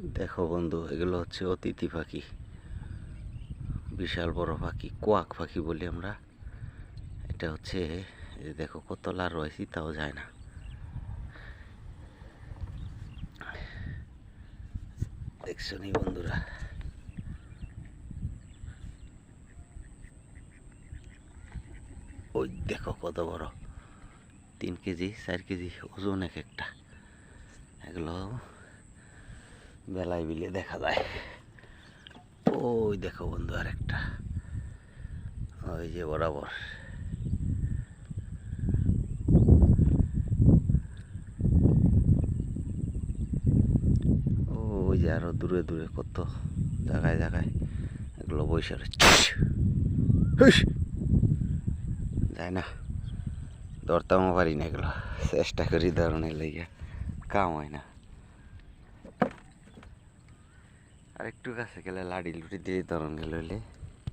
দেখো বন্ধু, এগুলো হচ্ছে অতিথি পাখি। বিশাল বড় পাখি, কোয়াক পাখি বলি আমরা। এটা হচ্ছে এই যে দেখো কত লার রয়েছি তাও যায় না। দেখছো নি বন্ধুরা? ওই দেখো কত বড়, 3 কেজি 4 কেজি ওজন এক একটা। এগুলো বেলায় বিলে দেখা যায়। ওই দেখো বন্ধু আর একটা, ওই যে বরাবর। ওই যে আরো দূরে দূরে কত জায়গায় জায়গায় এগুলো বৈশা রয়েছে। যায় না, ধরতেও পারি না এগুলো, চেষ্টা করি ধরনের লেগে কাম হয় না। আর একটু কাছে গেলে লাড়ি লুটি দিয়ে ধরন গেলে